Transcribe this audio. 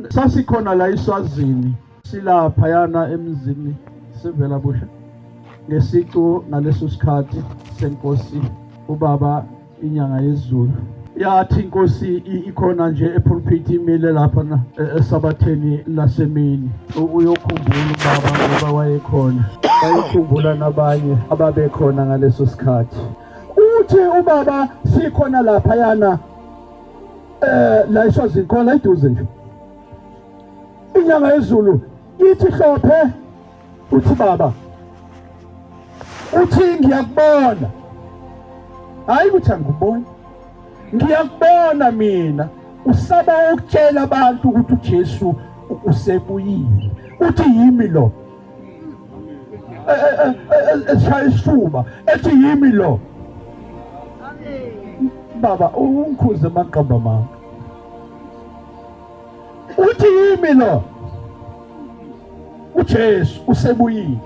Sasikhona la eSwazini, silapha yana emzini sevela busha ngesicu ngaleso sikhathi senkosi ubaba inyanga yezulu. Yathi inkosi ikhona nje epulpit imile lapha esabatheni lasemini. Uyokhumbula ubaba ngoba wayekhona. Bayikhumbula nabanye ababekhona ngaleso sikhathi. Uthi ubaba sikhona lapha yana la eSwazini khona iduze nje. Inyanga yezulu ithi hlophe, uthi baba, uthi ngiyakubona, hayi ukuthi angikuboni, ngiyakubona mina usaba ukutshela abantu ukuthi uJesu usebuyile. Uthi yimi lo eshaya isifuba, ethi yimi lo. Baba ungikhuze amaqamba mama. Uthi yimi lo uJesu usebuyile.